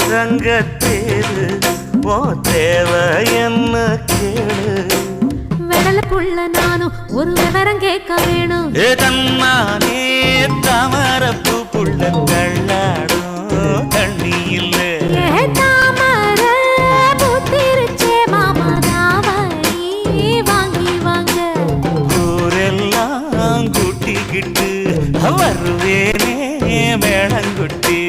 தங்கத்தேரு ஓ தேவை என்ன கேளு வெடல புள்ள நானும் ஒரு விவரம் கேட்க வேணும் தன்னானே தாமரப்பூ புள்ள தள்ளாடும் தண்ணி இல்ல தாமர புத்திருச்சே மாமா தாவணி வாங்கி வாங்க ஊரெல்லாம் கூட்டிக்கிட்டு வருவேனே மேளங்குட்டி